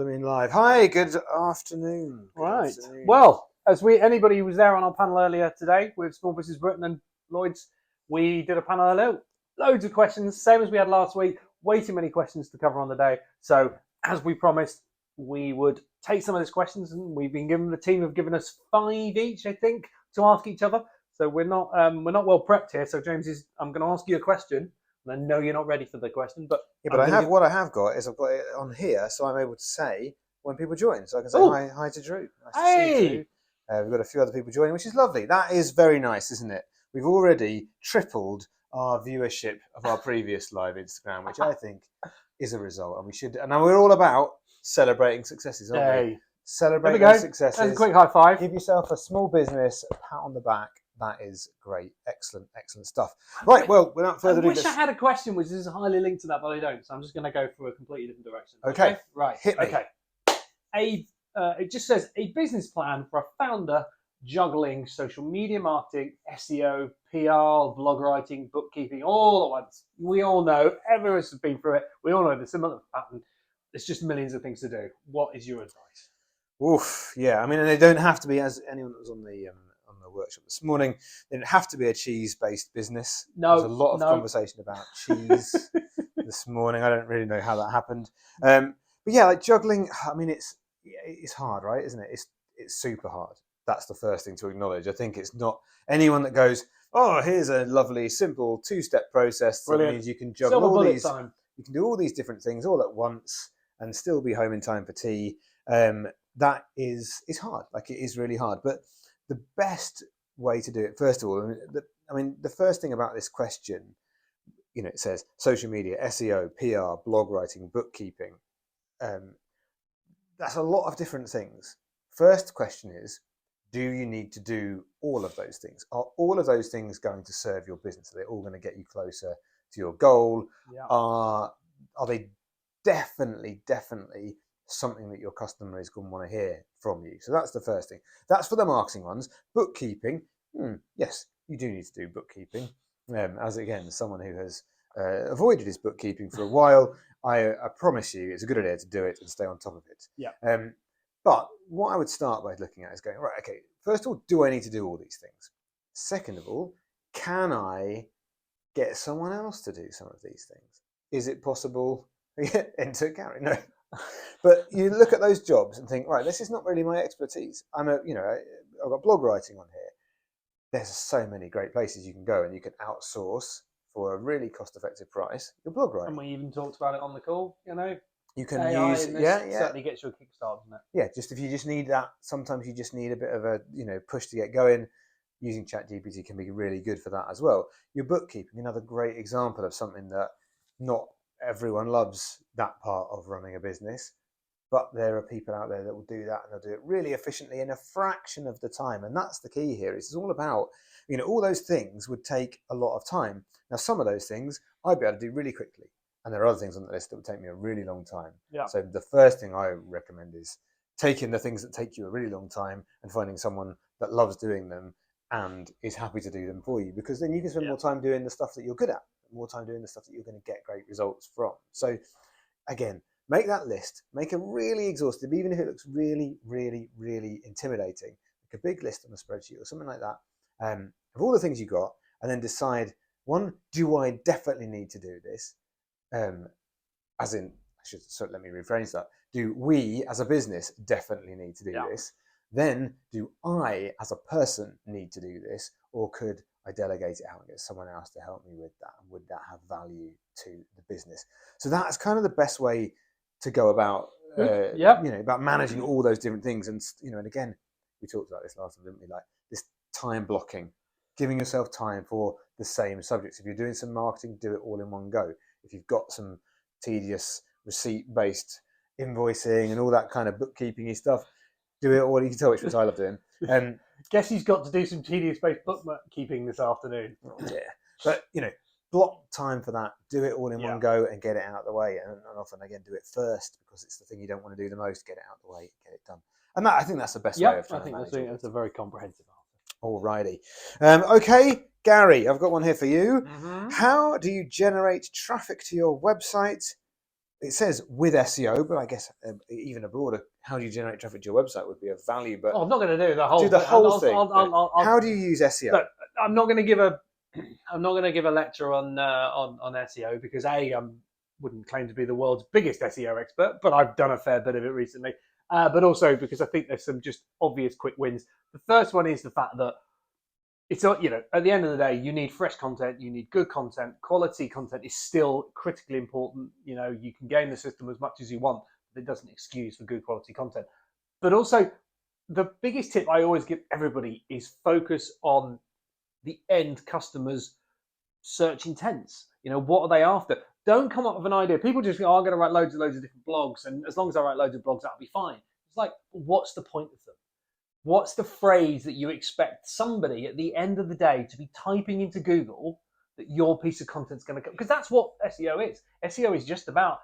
Live. Hi, good afternoon. Right. Well, anybody who was there on our panel earlier today with Small Business Britain and Lloyd's, we did a panel earlier. Loads of questions, same as we had last week. Way too many questions to cover on the day. So, as we promised, we would take some of these questions, and the team have given us 5 each, I think, to ask each other. So we're not well prepped here. So James, I'm going to ask you a question. And I know you're not ready for the question, but what I have got is I've got it on here, so I'm able to say when people join. So I can say hi to Drew. Nice to see you, Drew. We've got a few other people joining, which is lovely. That is very nice, isn't it? We've already tripled our viewership of our previous live Instagram, which I think is a result, and we should. And now we're all about celebrating successes, aren't we? Celebrate those successes. That's a quick high five. Give yourself a small business a pat on the back. That is great. Excellent stuff. Right, well, without further ado... I wish I had a question which is highly linked to that, but I don't. So I'm just going to go for a completely different direction. Okay. Right. Hit me. Okay. It just says, a business plan for a founder juggling social media marketing, SEO, PR, blog writing, bookkeeping, all at once. We all know, everyone's been through it. We all know the similar pattern. There's just millions of things to do. What is your advice? Oof, yeah. I mean, and they don't have to be, as anyone that was on the workshop this morning, they don't have to be a cheese-based business. No, there's a lot of conversation about cheese this morning. I don't really know how that happened, but yeah, like juggling. I mean, it's hard, right? Isn't it? It's super hard. That's the first thing to acknowledge. I think it's not anyone that goes, "Oh, here's a lovely, simple 2-step process that means you can juggle all these. You can do all these different things all at once and still be home in time for tea." That is hard. Like, it is really hard, but the best way to do it, first of all, the first thing about this question, it says social media, SEO, PR, blog writing, bookkeeping. That's a lot of different things. First question is, do you need to do all of those things? Are all of those things going to serve your business? Are they all going to get you closer to your goal? Yeah. Are they definitely something that your customer is going to want to hear from you? So that's the first thing. That's for the marketing ones. Bookkeeping, yes, you do need to do bookkeeping. As again, someone who has avoided his bookkeeping for a while, I promise you it's a good idea to do it and stay on top of it. Yeah. But what I would start by looking at is going, right, okay, first of all, do I need to do all these things? Second of all, can I get someone else to do some of these things? Is it possible? Enter Garry. No. But you look at those jobs and think, right, this is not really my expertise. I've got blog writing on here. There's so many great places you can go, and you can outsource for a really cost-effective price your blog writing. And we even talked about it on the call. You can AI use, certainly gets you a kickstart, doesn't it? Yeah, if you just need that, sometimes you just need a bit of a push to get going. Using ChatGPT can be really good for that as well. Your bookkeeping, another great example of something that not everyone loves, that part of running a business, but there are people out there that will do that, and they'll do it really efficiently in a fraction of the time. And that's the key here. It's all about, all those things would take a lot of time. Now, some of those things I'd be able to do really quickly, and there are other things on the list that would take me a really long time. Yeah. So the first thing I recommend is taking the things that take you a really long time and finding someone that loves doing them and is happy to do them for you, because then you can spend more time doing the stuff that you're good at, more time doing the stuff that you're going to get great results from. So again, make that list, make a really exhaustive, even if it looks really, really, really intimidating, make a big list on a spreadsheet or something like that, of all the things you got, and then decide, one, do I definitely need to do this? Let me rephrase that. Do we as a business definitely need to do this? Then, do I as a person need to do this, or could I delegate it out and get someone else to help me with that? And would that have value to the business? So that's kind of the best way to go about, about managing all those different things. And and again, we talked about this last time, didn't we? Like this time blocking, giving yourself time for the same subjects. If you're doing some marketing, do it all in one go. If you've got some tedious receipt-based invoicing and all that kind of bookkeeping-y stuff, do it all. You can tell which ones I love doing. Guess he's got to do some tedious-based bookkeeping this afternoon. Yeah, but block time for that. Do it all in one go and get it out of the way. And often, again, do it first because it's the thing you don't want to do the most. Get it out of the way, get it done. And I think that's the best way of trying to manage it. That's a very comprehensive answer. Alrighty. Okay, Garry, I've got one here for you. Mm-hmm. How do you generate traffic to your website it says with SEO, but I guess even a broader, how do you generate traffic to your website would be of value. But I'm not going to do the whole. do the whole thing. How do you use SEO? Look, I'm not going to give a lecture on SEO because I wouldn't claim to be the world's biggest SEO expert, but I've done a fair bit of it recently. But also because I think there's some just obvious quick wins. The first one is the fact that it's at the end of the day, you need fresh content, you need good content. Quality content is still critically important. You can game the system as much as you want, but it doesn't excuse for good quality content. But also, the biggest tip I always give everybody is focus on the end customer's search intents. What are they after? Don't come up with an idea. People just go, I'm going to write loads of different blogs, and as long as I write loads of blogs, that'll be fine. It's like, what's the point of them? What's the phrase that you expect somebody at the end of the day to be typing into Google that your piece of content's going to come? Because that's what SEO is. SEO is just about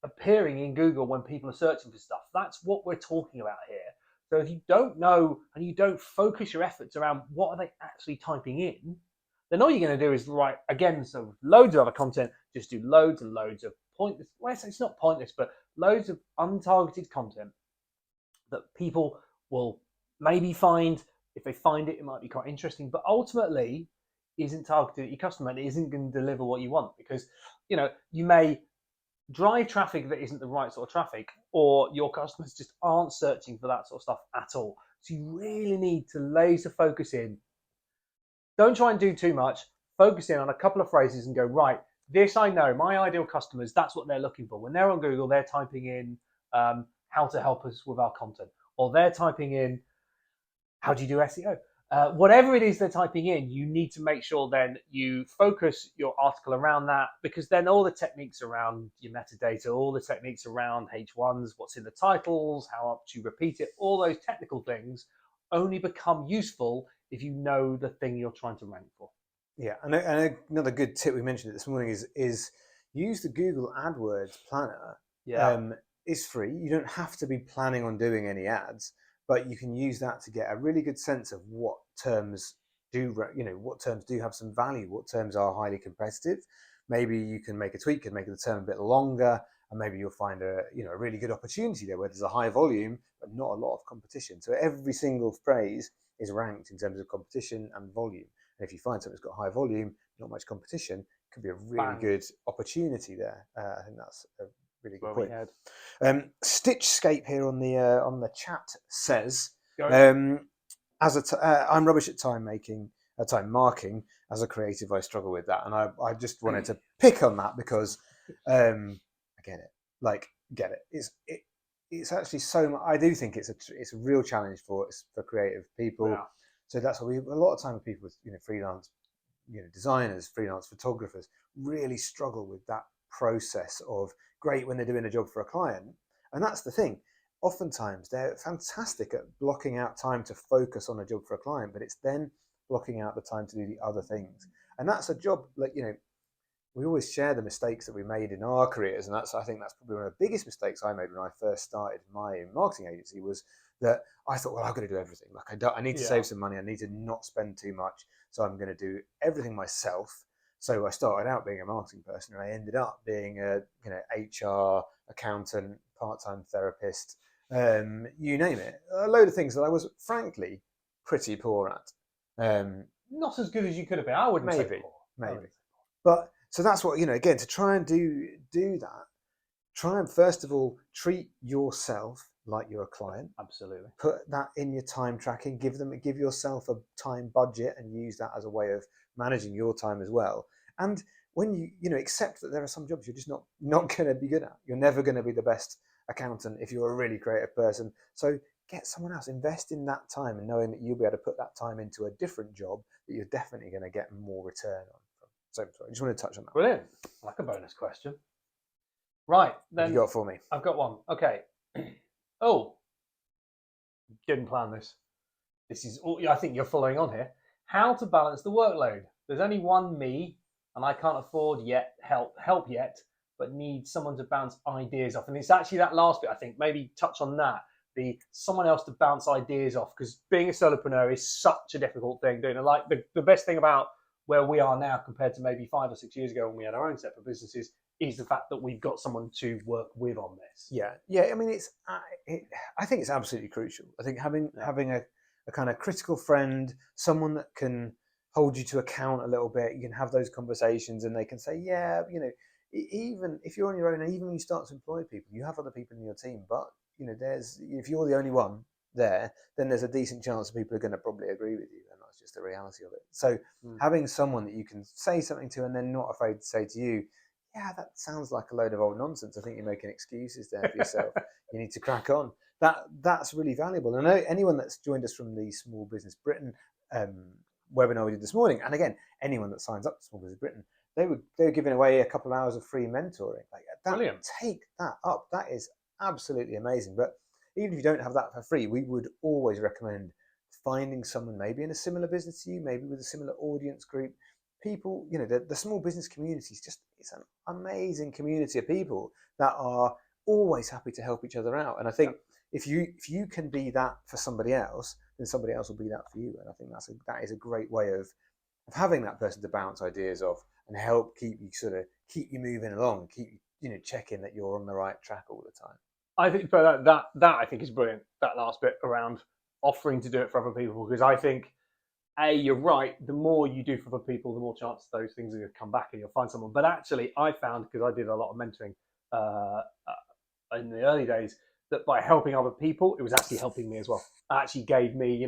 appearing in Google when people are searching for stuff. That's what we're talking about here. So if you don't know and you don't focus your efforts around what are they actually typing in, then all you're going to do is write, again, so loads of other content, just do loads and loads of pointless, well, it's not pointless, but loads of untargeted content that people will maybe find. If they find it, it might be quite interesting, but ultimately isn't targeted at your customer and it isn't going to deliver what you want, because you may drive traffic that isn't the right sort of traffic, or your customers just aren't searching for that sort of stuff at all. So you really need to laser focus in. Don't try and do too much. Focus in on a couple of phrases and go, right, this I know, my ideal customers, that's what they're looking for. When they're on Google, they're typing in how to help us with our content, or they're typing in how do you do SEO? Whatever it is they're typing in, you need to make sure then you focus your article around that, because then all the techniques around your metadata, all the techniques around H1s, what's in the titles, how much you repeat it, all those technical things only become useful if you know the thing you're trying to rank for. Yeah, and another good tip we mentioned this morning is use the Google AdWords planner. Yeah. It's free. You don't have to be planning on doing any ads, but you can use that to get a really good sense of what terms do have some value, what terms are highly competitive. Maybe you can make a tweak and make the term a bit longer, and maybe you'll find a really good opportunity there where there's a high volume but not a lot of competition. So every single phrase is ranked in terms of competition and volume. And if you find something that's got high volume, not much competition, it could be a really good opportunity there. I think that's a really good point. Stitchscape here on the chat says, I'm rubbish at time marking. As a creative, I struggle with that, and I just wanted to pick on that because I get it. It's actually so much. I do think it's a real challenge for creative people. Yeah. So that's why a lot of time with people with freelance designers, freelance photographers really struggle with that process of great when they're doing a job for a client. And that's the thing. Oftentimes they're fantastic at blocking out time to focus on a job for a client, but it's then blocking out the time to do the other things. And that's a job, we always share the mistakes that we made in our careers. And I think that's probably one of the biggest mistakes I made when I first started my marketing agency, was that I thought, well, I've got to do everything. I need to save some money. I need to not spend too much. So I'm going to do everything myself. So I started out being a marketing person, and I ended up being a HR, accountant, part-time therapist, you name it, a load of things that I was frankly pretty poor at. Not as good as you could have been. I wouldn't say poor. Maybe. But so that's what, again, to try and do that, try and first of all treat yourself like you're a client. Absolutely. Put that in your time tracking, give yourself a time budget and use that as a way of managing your time as well. And when you accept that there are some jobs you're just not going to be good at. You're never going to be the best accountant if you're a really creative person. So get someone else, invest in that time, and knowing that you'll be able to put that time into a different job that you're definitely going to get more return on. So I just want to touch on that. Brilliant. I like a bonus question. Right. Then what have you got for me? I've got one. Okay. Oh, didn't plan this. This is all, I think you're following on here. How to balance the workload. There's only one me, and I can't afford help yet, but need someone to bounce ideas off. And it's actually that last bit, I think, maybe touch on that. Someone else to bounce ideas off, because being a solopreneur is such a difficult thing. Like the best thing about where we are now compared to maybe 5 or 6 years ago when we had our own separate businesses is the fact that we've got someone to work with on this. Yeah. I mean, I think it's absolutely crucial. I think having a kind of critical friend, someone that can hold you to account a little bit. You can have those conversations, and they can say, yeah, even if you're on your own, even when you start to employ people, you have other people in your team. But if you're the only one there, then there's a decent chance that people are going to probably agree with you, and that's just the reality of it. So having someone that you can say something to, and then not afraid to say to you, yeah, that sounds like a load of old nonsense. I think you're making excuses there for yourself. You need to crack on. That's really valuable. And I know anyone that's joined us from the Small Business Britain webinar we did this morning, and again, anyone that signs up to Small Business Britain, they were giving away a couple of hours of free mentoring. Like that, brilliant. Take that up. That is absolutely amazing. But even if you don't have that for free, we would always recommend finding someone maybe in a similar business to you, maybe with a similar audience group. People, the small business community it's an amazing community of people that are always happy to help each other out. And I think if you can be that for somebody else, then somebody else will be that for you. And I think that is a great way of having that person to bounce ideas off and help keep you moving along, keep checking that you're on the right track all the time. I think that I think is brilliant. That last bit around offering to do it for other people, because I think, you're right. The more you do for other people, the more chance those things are going to come back and you'll find someone. But actually, I found, because I did a lot of mentoring in the early days, that by helping other people, it was actually helping me as well. It actually gave me,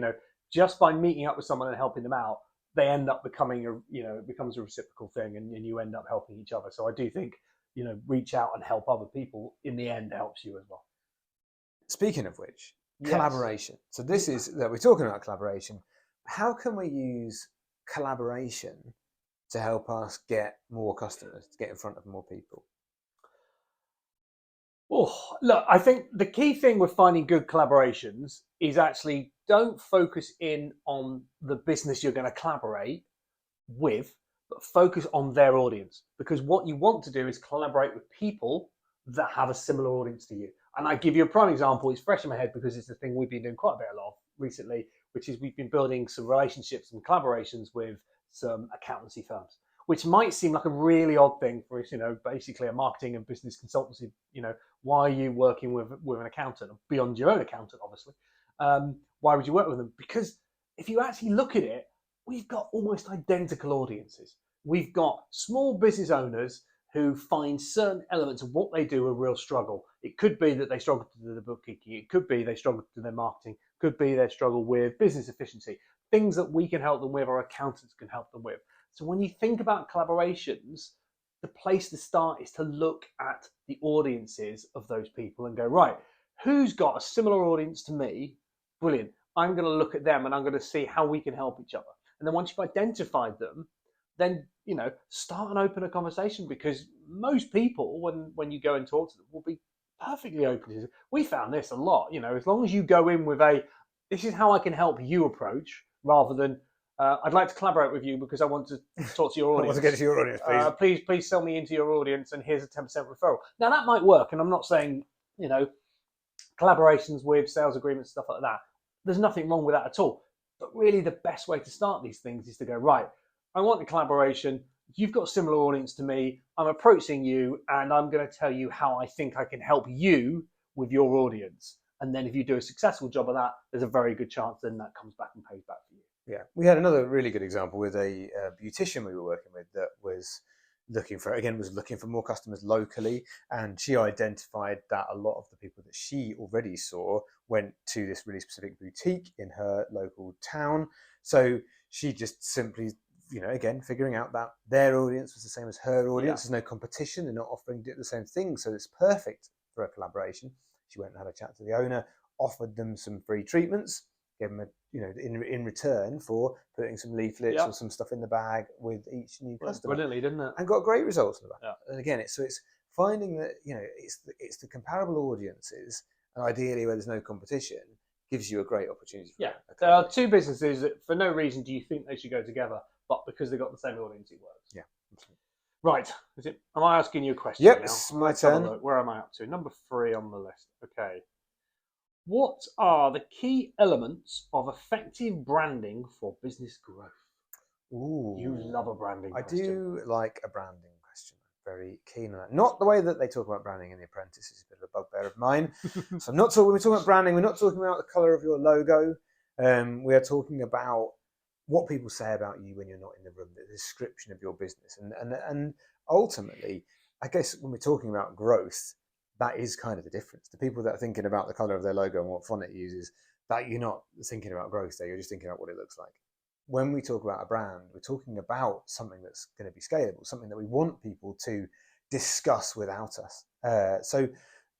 just by meeting up with someone and helping them out, they end up becoming it becomes a reciprocal thing, and you end up helping each other. So I do think, reach out and help other people in the end helps you as well. Speaking of which, collaboration. So this is that we're talking about collaboration. How can we use collaboration to help us get more customers, to get in front of more people? Oh, look, I think the key thing with finding good collaborations is actually don't focus in on the business you're going to collaborate with, but focus on their audience. Because what you want to do is collaborate with people that have a similar audience to you. And I give you a prime example. It's fresh in my head because it's the thing we've been doing quite a bit of recently, which is we've been building some relationships and collaborations with some accountancy firms, which might seem like a really odd thing for us, basically a marketing and business consultancy. Why are you working with an accountant beyond your own accountant, obviously? Why would you work with them? Because if you actually look at it, we've got almost identical audiences. We've got small business owners who find certain elements of what they do a real struggle. It could be that they struggle to do the bookkeeping. It could be they struggle to do their marketing. It could be they struggle with business efficiency. Things that we can help them with or accountants can help them with. So when you think about collaborations, the place to start is to look at the audiences of those people and go, right, who's got a similar audience to me? Brilliant. I'm going to look at them and I'm going to see how we can help each other. And then once you've identified them, then start and open a conversation, because most people, when you go and talk to them, will be perfectly open to it. We found this a lot. As long as you go in with this is how I can help you approach, rather than I'd like to collaborate with you because I want to talk to your audience. I want to get to your audience, please. Please sell me into your audience, and here's a 10% referral. Now that might work, and I'm not saying collaborations with sales agreements, stuff like that. There's nothing wrong with that at all. But really, the best way to start these things is to go, right, I want the collaboration. You've got a similar audience to me. I'm approaching you, and I'm going to tell you how I think I can help you with your audience. And then if you do a successful job of that, there's a very good chance then that comes back and pays back for you. Yeah, we had another really good example with a beautician we were working with that was looking for more customers locally, and she identified that a lot of the people that she already saw went to this really specific boutique in her local town. So she just simply, again, figuring out that their audience was the same as her audience. There's no competition. They're not offering the same thing. So it's perfect for a collaboration. She went and had a chat to the owner, offered them some free treatments, gave them in return for putting some leaflets or some stuff in the bag with each new customer. Brilliantly, didn't it? And got great results with that. Yeah. And again, it's finding that it's the comparable audiences, and ideally where there's no competition, gives you a great opportunity. There are two businesses that for no reason do you think they should go together, but because they've got the same audience, it works. Yeah. Right. Am I asking you a question now? It's my turn. Where am I up to? Number 3 on the list. Okay. What are the key elements of effective branding for business growth? Ooh. You love a branding question. I do like a branding question. very keen on that. Not the way that they talk about branding in The Apprentice. It's a bit of a bugbear of mine. So I'm not talking. When we're talking about branding, we're not talking about the colour of your logo. We are talking about what people say about you when you're not in the room, the description of your business, and ultimately, I guess when we're talking about growth, that is kind of the difference. The people that are thinking about the colour of their logo and what font it uses, that you're not thinking about growth there. You're just thinking about what it looks like. When we talk about a brand, we're talking about something that's going to be scalable, something that we want people to discuss without us. So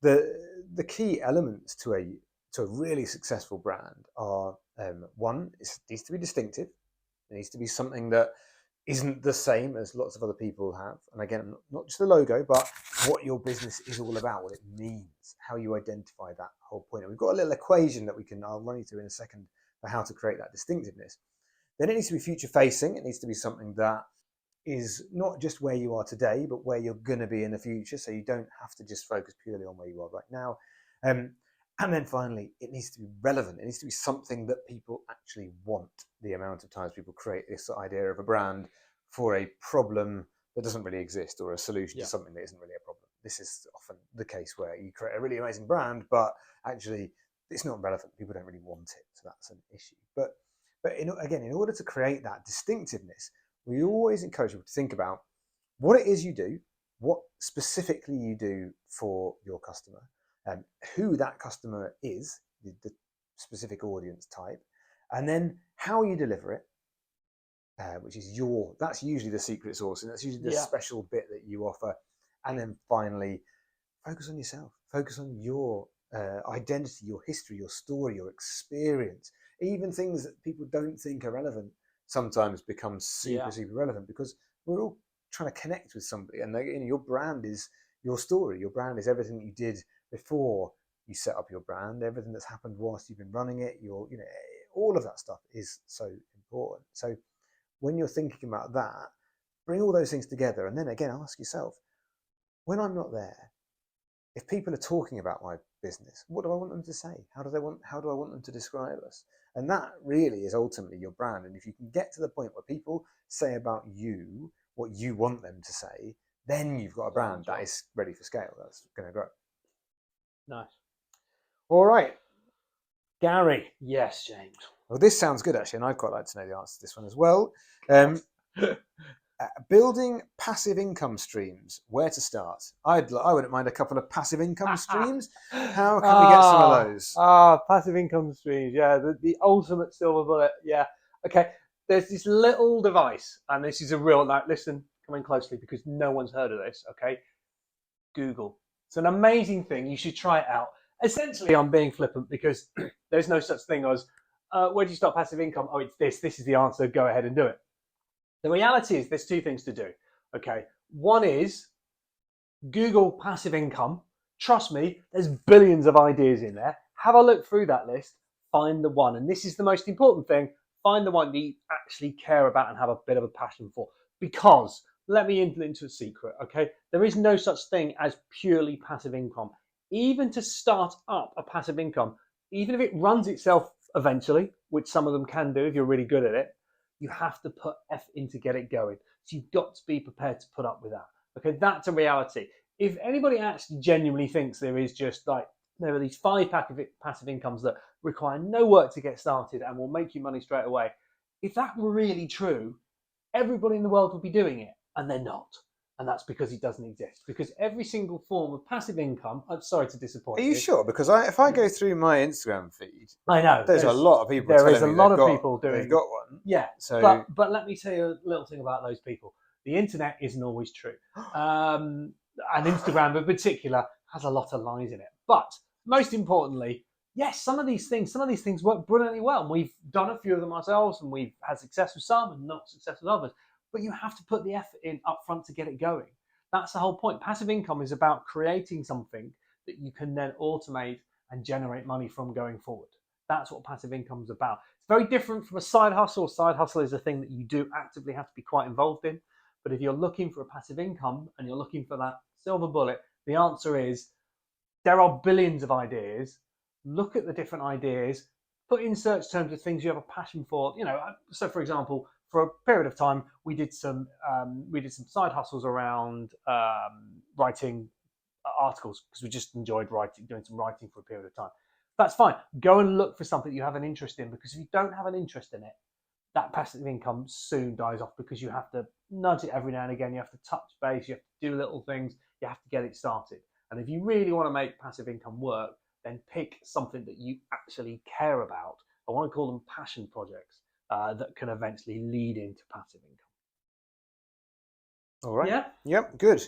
the key elements to a really successful brand are one, it needs to be distinctive. It needs to be something that isn't the same as lots of other people have. And again, not just the logo, but what your business is all about, what it means, how you identify that whole point. And we've got a little equation that I'll run you through in a second for how to create that distinctiveness. Then it needs to be future facing. It needs to be something that is not just where you are today, but where you're going to be in the future. So you don't have to just focus purely on where you are right now. And then finally, it needs to be relevant. It needs to be something that people actually want. The amount of times people create this idea of a brand for a problem that doesn't really exist, or a solution to something that isn't really a problem. This is often the case where you create a really amazing brand, but actually it's not relevant. People don't really want it. So that's an issue. But again, in order to create that distinctiveness, we always encourage people to think about what it is you do, what specifically you do for your customer, who that customer is, the specific audience type, and then how you deliver it, which is that's usually the secret sauce, and that's usually the special bit that you offer. And then finally, focus on yourself, focus on your identity, your history, your story, your experience. Even things that people don't think are relevant sometimes become super relevant, because we're all trying to connect with somebody, and your brand is your story. Your brand is everything that you did before you set up your brand, everything that's happened whilst you've been running it. All of that stuff is so important. So when you're thinking about that, bring all those things together, and then again ask yourself, when I'm not there, if people are talking about my business, what do I want them to say? How do I want them to describe us? And that really is ultimately your brand. And if you can get to the point where people say about you what you want them to say, then you've got a brand that is ready for scale. That's going to grow. Nice. All right, Garry. Yes, James. Well, this sounds good actually, and I'd quite like to know the answer to this one as well. Building passive income streams. Where to start? I wouldn't mind a couple of passive income streams. How can we get some of those? Passive income streams. Yeah, the ultimate silver bullet. Yeah. Okay. There's this little device, and this is a real. Listen, come in closely because no one's heard of this. Okay. Google. It's an amazing thing. You should try it out. Essentially, I'm being flippant because there's no such thing as where do you start passive income? Oh, it's this. This is the answer. Go ahead and do it. The reality is there's two things to do. Okay. One is Google passive income. Trust me, there's billions of ideas in there. Have a look through that list. Find the one. And this is the most important thing. Find the one that you actually care about and have a bit of a passion for. Because, let me into a secret, okay? There is no such thing as purely passive income. Even to start up a passive income, even if it runs itself eventually, which some of them can do if you're really good at it, you have to put effort in to get it going. So you've got to be prepared to put up with that. Okay, that's a reality. If anybody actually genuinely thinks there is just there are these 5 passive incomes that require no work to get started and will make you money straight away, if that were really true, everybody in the world would be doing it, and they're not. And that's because it doesn't exist. Because every single form of passive income, I'm sorry to disappoint you. Are you sure? Because if I go through my Instagram feed, I know there's a lot of people. There is a lot of people doing. They've got one. Yeah. So, but let me tell you a little thing about those people. The internet isn't always true, and Instagram in particular has a lot of lies in it. But most importantly, yes, some of these things work brilliantly well, and we've done a few of them ourselves, and we've had success with some and not success with others. But you have to put the effort in up front to get it going. That's the whole point. Passive income is about creating something that you can then automate and generate money from going forward. That's what passive income is about. It's very different from a side hustle. Side hustle is a thing that you do actively have to be quite involved in. But if you're looking for a passive income and you're looking for that silver bullet, the answer is there are billions of ideas. Look at the different ideas, put in search terms of things you have a passion for. So for example, for a period of time, we did some side hustles around writing articles because we just enjoyed doing some writing for a period of time. That's fine. Go and look for something you have an interest in, because if you don't have an interest in it, that passive income soon dies off, because you have to nudge it every now and again. You have to touch base. You have to do little things. You have to get it started. And if you really want to make passive income work, then pick something that you actually care about. I want to call them passion projects that can eventually lead into passive income. All right. Yeah. Yep. Good.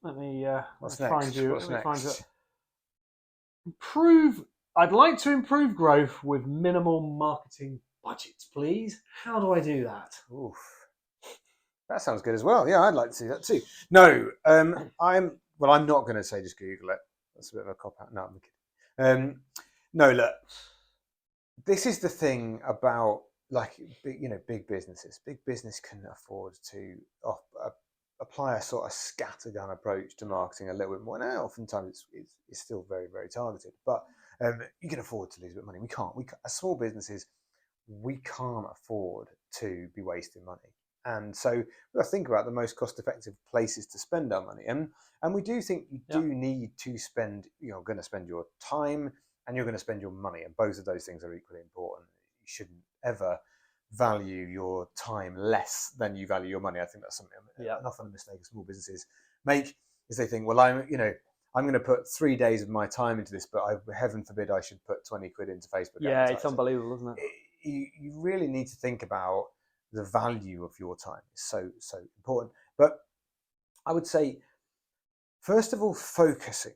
Let me What's find next? you. What's Let me find you. next? I'd like to improve growth with minimal marketing budgets, please. How do I do that? Oof. That sounds good as well. Yeah, I'd like to see that too. No, I'm not going to say just Google it. That's a bit of a cop out. No, I'm kidding. No, look, this is the thing about big businesses. Big business can afford to apply a sort of scattergun approach to marketing a little bit more. Now, oftentimes it's still very, very targeted, but you can afford to lose a bit of money. We can't. As small businesses, we can't afford to be wasting money. And so we've got to think about the most cost-effective places to spend our money. And we do think you do need to spend, you're going to spend your time and you're going to spend your money. And both of those things are equally important. You shouldn't ever value your time less than you value your money. I think that's something often a mistake small businesses make, is they think, well, I'm going to put 3 days of my time into this, but heaven forbid I should put 20 quid into Facebook. Yeah, it's unbelievable, isn't it? You really need to think about the value of your time. It's so important. But I would say, first of all, focus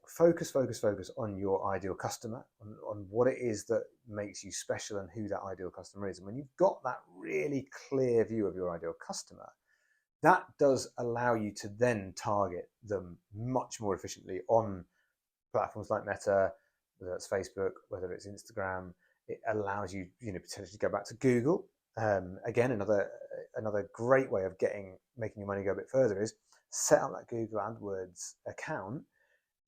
on your ideal customer, on what it is that makes you special and who that ideal customer is. And when you've got that really clear view of your ideal customer, that does allow you to then target them much more efficiently on platforms like Meta, whether it's Facebook, whether it's Instagram. It allows you, potentially go back to Google. Again, another great way of making your money go a bit further is set up that Google AdWords account,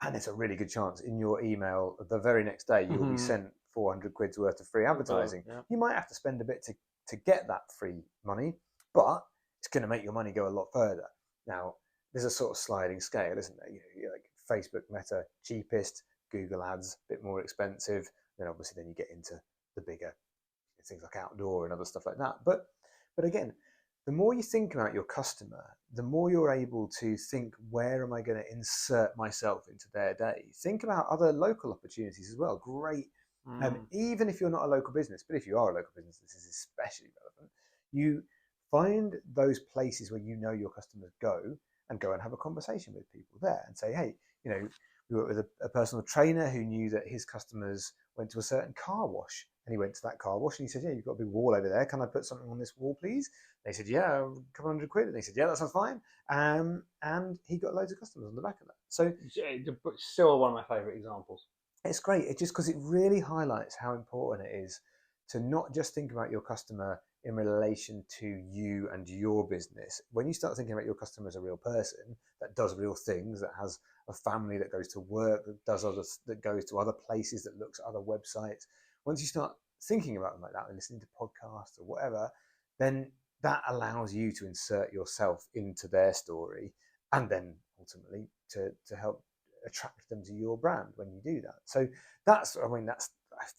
and it's a really good chance in your email the very next day you'll be sent 400 quid's worth of free advertising. Yeah. You might have to spend a bit to get that free money, but it's going to make your money go a lot further. Now, there's a sort of sliding scale, isn't there? Like Facebook, Meta, cheapest, Google Ads, a bit more expensive. Then obviously you get into the bigger things like outdoor and other stuff like that. But again, the more you think about your customer, the more you're able to think, where am I going to insert myself into their day? Think about other local opportunities as well. Great. Even if you're not a local business, but if you are a local business, this is especially relevant. You find those places where your customers go and have a conversation with people there and say, hey, we worked with a personal trainer who knew that his customers went to a certain car wash, and he went to that car wash and he said, yeah, you've got a big wall over there. Can I put something on this wall, please? They said, yeah, a couple hundred quid. And they said, yeah, that sounds fine. And he got loads of customers on the back of that. So it's still one of my favourite examples. It's great. It's just because it really highlights how important it is to not just think about your customer in relation to you and your business. When you start thinking about your customer as a real person that does real things, that has a family, that goes to work, that goes to other places, that looks at other websites, once you start thinking about them like that and listening to podcasts or whatever, then that allows you to insert yourself into their story, and then ultimately to help attract them to your brand when you do that. So I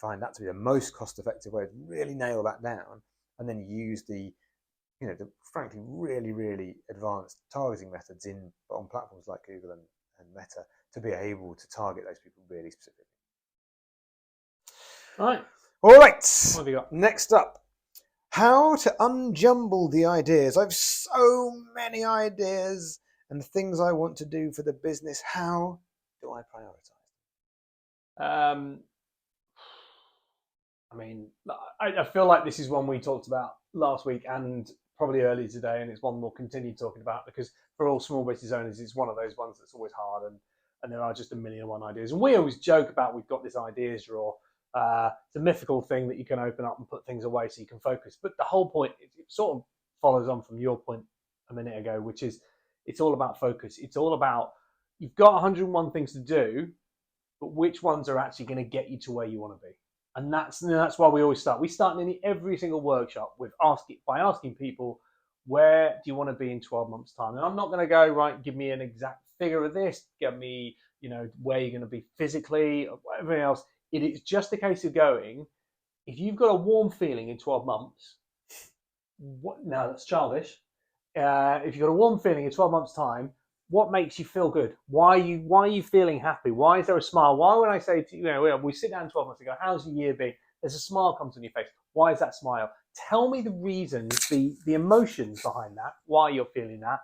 find that to be the most cost-effective way to really nail that down, and then use the frankly really, really advanced targeting methods on platforms like Google and Meta to be able to target those people really specifically. All right. What have you got? Next up, how to unjumble the ideas. I've so many ideas and things I want to do for the business. How do I prioritize? I feel like this is one we talked about last week and probably earlier today, and it's one we'll continue talking about, because for all small business owners, it's one of those ones that's always hard, and there are just a million and one ideas. And we always joke about we've got this ideas drawer. It's a mythical thing that you can open up and put things away so you can focus. But the whole point, it sort of follows on from your point a minute ago, which is it's all about focus. It's all about, you've got 101 things to do, but which ones are actually going to get you to where you want to be? And that's why we always start. We start nearly every single workshop with asking people, where do you want to be in 12 months' time? And I'm not going to go, right, give me an exact figure of this, give me, where you're going to be physically, or whatever else. It is just a case of going, if you've got a warm feeling in 12 months, no, that's childish. If you've got a warm feeling in 12 months' time, what makes you feel good? Why are you feeling happy? Why is there a smile? Why when I say to we sit down 12 months ago, how's your year been? There's a smile comes on your face. Why is that smile? Tell me the reasons, the emotions behind that, why you're feeling that,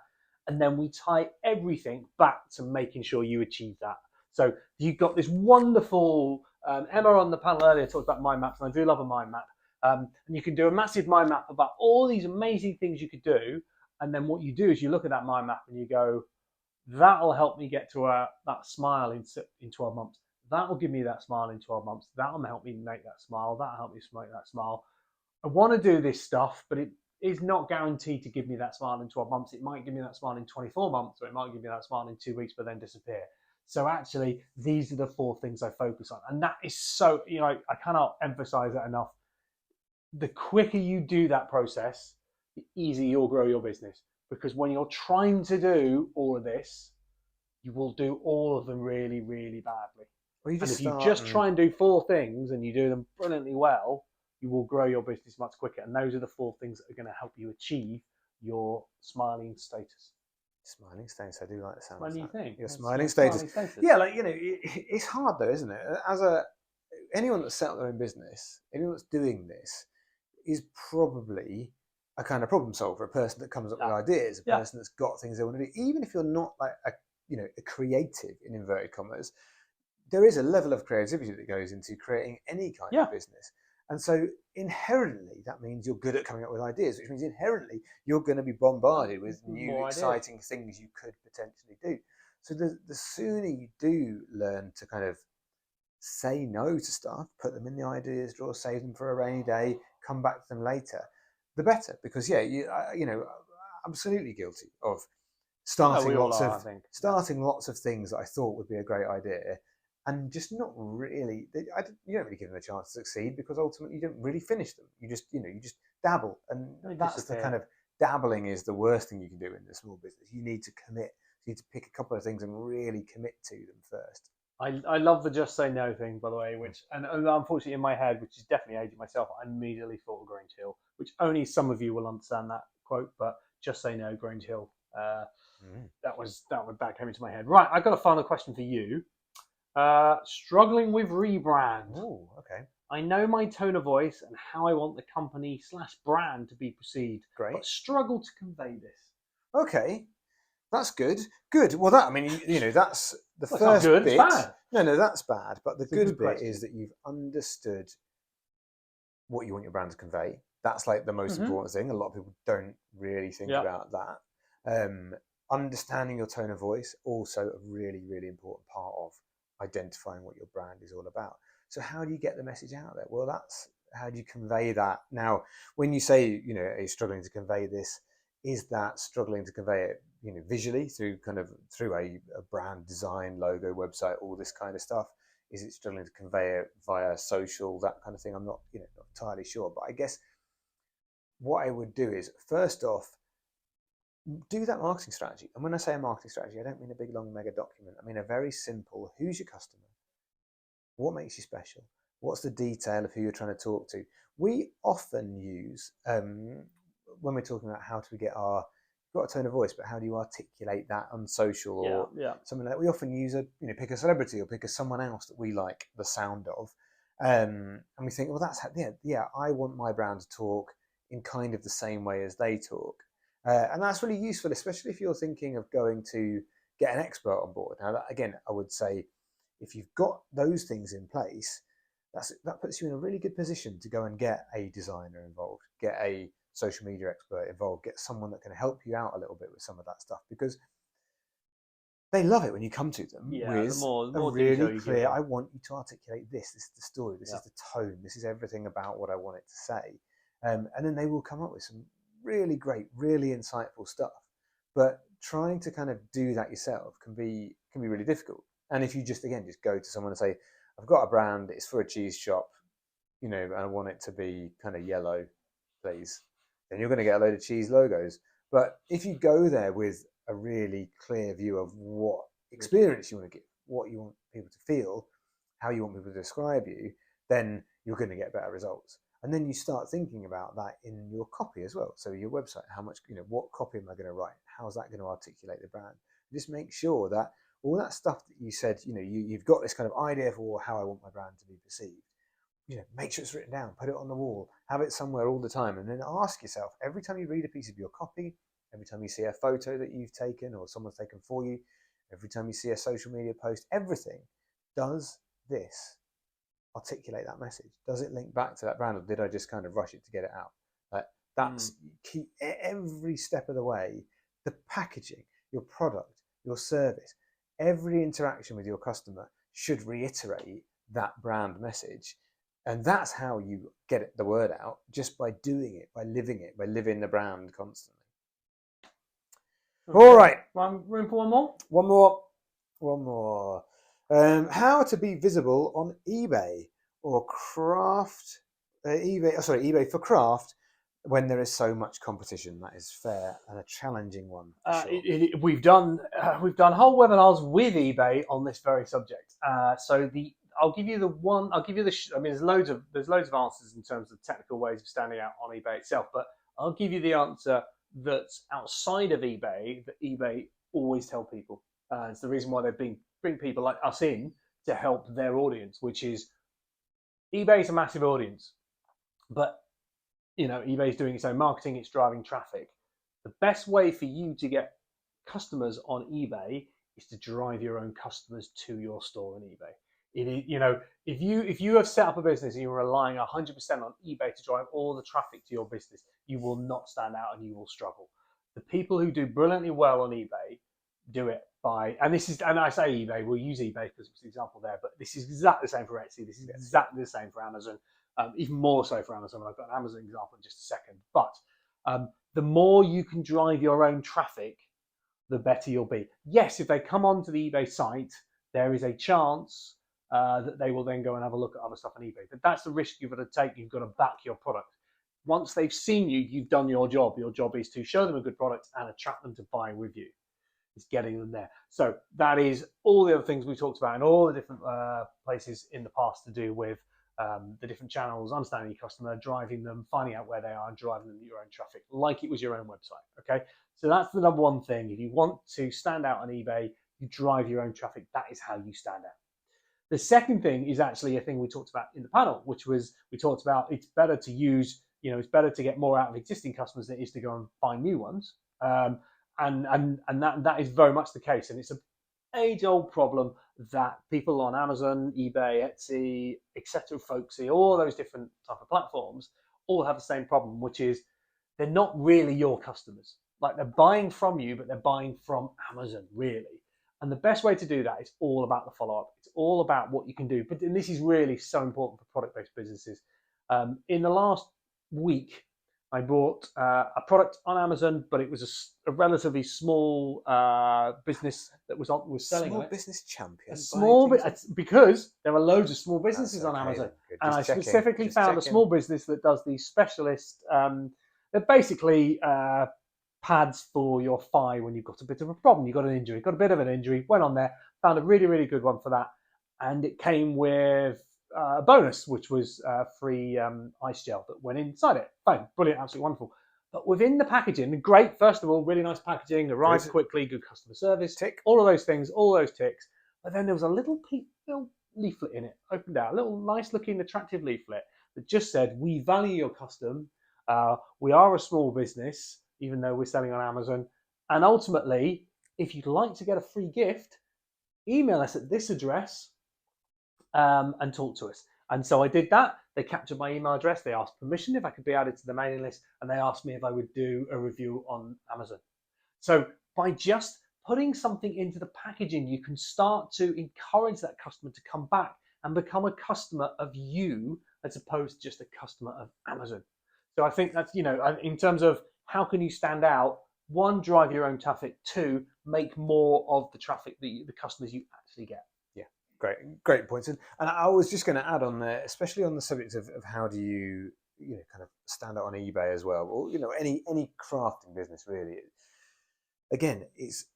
and then we tie everything back to making sure you achieve that. So you've got this wonderful Emma on the panel earlier talked about mind maps, and I do love a mind map. And you can do a massive mind map about all these amazing things you could do. And then what you do is you look at that mind map and you go, that'll help me get to that smile in 12 months. That'll give me that smile in 12 months. That'll help me make that smile. That'll help me make that smile. I want to do this stuff, but it is not guaranteed to give me that smile in 12 months. It might give me that smile in 24 months, or it might give me that smile in 2 weeks, but then disappear. So actually, these are the 4 things I focus on. And that is so, I cannot emphasize that enough. The quicker you do that process, the easier you'll grow your business. Because when you're trying to do all of this, you will do all of them really, really badly. Well, and if you just try and do 4 things and you do them brilliantly well, you will grow your business much quicker. And those are the 4 things that are going to help you achieve your smiling status. Smiling status, I do like the sound. What do you think? Your smiling status. Yeah, it's hard though, isn't it? Anyone that's set up their own business, anyone that's doing this, is probably a kind of problem solver, a person that comes up with ideas, a person that's got things they want to do. Even if you're not like a creative in inverted commas, there is a level of creativity that goes into creating any kind of business. And so inherently, that means you're good at coming up with ideas, which means inherently you're going to be bombarded with new, exciting things you could potentially do. So the sooner you do learn to kind of say no to stuff, put them in the ideas drawer, save them for a rainy day, come back to them later, the better. Because I'm absolutely guilty of starting lots of things that I thought would be a great idea, and just not really. You don't really give them a chance to succeed because ultimately you don't really finish them. You just dabble, and that's the kind of dabbling is the worst thing you can do in a small business. You need to commit. You need to pick a couple of things and really commit to them first. I love the just say no thing, by the way, which and unfortunately in my head, which is definitely aging myself, I immediately thought of Grange Hill, which only some of you will understand that quote, but just say no, Grange Hill. That came into my head. Right, I've got a final question for you. Struggling with rebrand. Oh, okay. I know my tone of voice and how I want the company / brand to be perceived, but struggle to convey this. Okay. That's good. Good. Well, that's the first not good. bit. It's bad. No, that's bad. But the good bit is that you've understood what you want your brand to convey. That's like the most important thing. A lot of people don't really think about that. Understanding your tone of voice, also a really, really important part of identifying what your brand is all about. So how do you get the message out there? Well, that's how do you convey that? Now, when you say, are you struggling to convey this, is that struggling to convey it, visually through a brand design, logo, website, all this kind of stuff? Is it struggling to convey it via social, that kind of thing? I'm not, not entirely sure. But I guess what I would do is, first off, do that marketing strategy. And when I say a marketing strategy, I don't mean a big, long, mega document. I mean a very simple, who's your customer? What makes you special? What's the detail of who you're trying to talk to? We often use, when we're talking about how do we get got a tone of voice, but how do you articulate that on social or something like that? We often use pick a celebrity or pick someone else that we like the sound of. And we think, well, that's I want my brand to talk in kind of the same way as they talk. And that's really useful, especially if you're thinking of going to get an expert on board. Now, again, I would say if you've got those things in place, that puts you in a really good position to go and get a designer involved, get a social media expert involved, get someone that can help you out a little bit with some of that stuff, because they love it when you come to them with a really clear, I want you to articulate this is the story, this is the tone, this is everything about what I want it to say. And then they will come up with some really great, really insightful stuff. But trying to kind of do that yourself can be really difficult. And if you just go to someone and say, I've got a brand, it's for a cheese shop, and I want it to be kind of yellow, please, then you're going to get a load of cheese logos. But if you go there with a really clear view of what experience you want to give, what you want people to feel, how you want people to describe you, then you're going to get better results. And then you start thinking about that in your copy as well. So your website, how much, what copy am I going to write? How's that going to articulate the brand? Just make sure that all that stuff that you said, you've got this kind of idea for how I want my brand to be perceived. Make sure it's written down, put it on the wall, have it somewhere all the time, and then ask yourself every time you read a piece of your copy, every time you see a photo that you've taken or someone's taken for you, every time you see a social media post, everything, does this articulate that message? Does it link back to that brand, or did I just kind of rush it to get it out? That's key. Every step of the way, the packaging, your product, your service, every interaction with your customer should reiterate that brand message. And that's how you get the word out, just by doing it, by living the brand constantly. Okay. All right. Room for one more? One more. How to be visible on eBay or craft, eBay for craft when there is so much competition. That is fair and a challenging one. Sure. We've done whole webinars with eBay on this very subject. I'll give you there's loads of answers in terms of technical ways of standing out on eBay itself, but I'll give you the answer that's outside of eBay that eBay always tell people. It's the reason why they bring people like us in to help their audience, which is eBay is a massive audience, but eBay is doing its own marketing, it's driving traffic. The best way for you to get customers on eBay is to drive your own customers to your store on eBay. If you have set up a business and you're relying 100% on eBay to drive all the traffic to your business, you will not stand out and you will struggle. The people who do brilliantly well on eBay do it by, and I say eBay, we'll use eBay because it's the example there, but this is exactly the same for Etsy. This is exactly the same for Amazon, even more so for Amazon. I've got an Amazon example in just a second. But the more you can drive your own traffic, the better you'll be. Yes, if they come onto the eBay site, there is a chance that they will then go and have a look at other stuff on eBay. But that's the risk you've got to take. You've got to back your product. Once they've seen you, you've done your job. Your job is to show them a good product and attract them to buy with you. It's getting them there. So that is all the other things we talked about in all the different places in the past to do with the different channels, understanding your customer, driving them, finding out where they are, and driving them your own traffic, like it was your own website. Okay, so that's the number one thing. If you want to stand out on eBay, you drive your own traffic. That is how you stand out. The second thing is actually a thing we talked about in the panel, which was we talked about it's better to use, it's better to get more out of existing customers than it is to go and find new ones. And that is very much the case. And it's an age-old problem that people on Amazon, eBay, Etsy, etc., Folksy, all those different type of platforms all have the same problem, which is they're not really your customers. Like they're buying from you, but they're buying from Amazon, really. And the best way to do that is all about the follow-up. It's all about what you can do. And this is really so important for product-based businesses. In the last week, I bought a product on Amazon, but it was a relatively small business that was selling. Small business champion. Because there are loads of small businesses on Amazon, and I specifically found a small business that does these specialist. They're basically pads for your thigh when you've got a bit of a problem. You've got an injury, got a bit of an injury. Went on there, found a really, really good one for that, and it came with a bonus, which was free ice gel that went inside it. Fine, brilliant, absolutely wonderful. But within the packaging, great. First of all, really nice packaging, arrived quickly, good customer service, tick, all of those things, all those ticks. But then there was a little leaflet in it, opened out, a little nice-looking, attractive leaflet that just said, "We value your custom. We are a small business, even though we're selling on Amazon. And ultimately, if you'd like to get a free gift, email us at this address and talk to us." And so I did that. They captured my email address. They asked permission if I could be added to the mailing list, and they asked me if I would do a review on Amazon. So by just putting something into the packaging, you can start to encourage that customer to come back and become a customer of you as opposed to just a customer of Amazon. So I think that's, in terms of how can you stand out, one, drive your own traffic, two, make more of the traffic, the customers you actually get. Great points. And I was just going to add on there, especially on the subject of how do you kind of stand out on eBay as well, or any crafting business really. Again,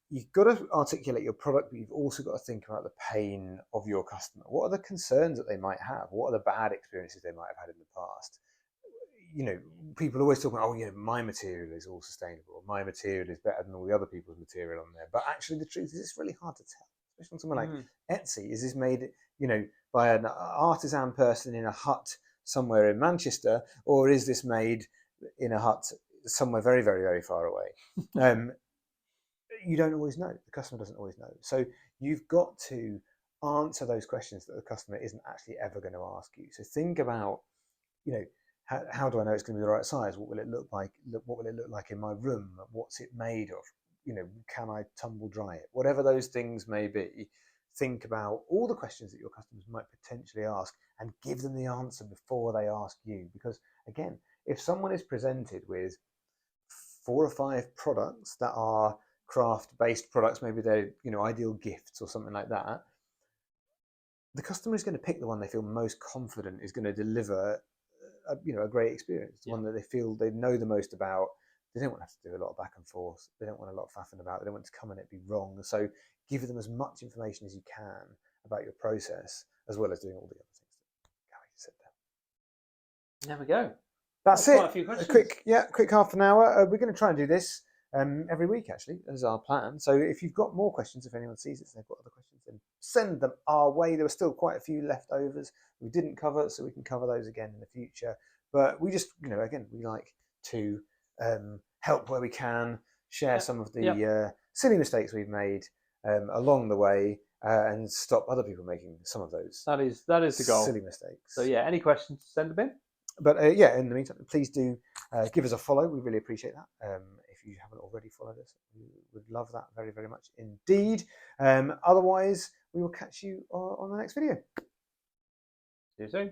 you've got to articulate your product, but you've also got to think about the pain of your customer. What are the concerns that they might have? What are the bad experiences they might have had in the past? People always talk about, my material is all sustainable. My material is better than all the other people's material on there. But actually, the truth is, it's really hard to tell. Especially on something like Etsy. Is this made, by an artisan person in a hut somewhere in Manchester, or is this made in a hut somewhere very, very, very far away? You don't always know. The customer doesn't always know. So you've got to answer those questions that the customer isn't actually ever going to ask you. So think about, how do I know it's going to be the right size? What will it look like? What will it look like in my room? What's it made of? Can I tumble dry it? Whatever those things may be, think about all the questions that your customers might potentially ask and give them the answer before they ask you. Because again, if someone is presented with 4 or 5 products that are craft-based products, maybe they're ideal gifts or something like that, the customer is going to pick the one they feel most confident is going to deliver a great experience, the one that they feel they know the most about. They don't want to have to do a lot of back and forth. They don't want a lot of faffing about. They don't want to come and it be wrong. So give them as much information as you can about your process, as well as doing all the other things that Garry said there. There we go. That's it. Quite a few questions. Quick half an hour. We're going to try and do this every week, actually, as our plan. So if you've got more questions, if anyone sees it and they've got other questions, then send them our way. There were still quite a few leftovers we didn't cover, so we can cover those again in the future. But we just, again, we like to help where we can, share some of the silly mistakes we've made along the way, and stop other people making some of those. That is the goal. Silly mistakes. So any questions, send them in. But in the meantime, please do give us a follow. We really appreciate that. If you haven't already followed us, we would love that very, very much indeed. Otherwise, we will catch you on the next video. See you soon.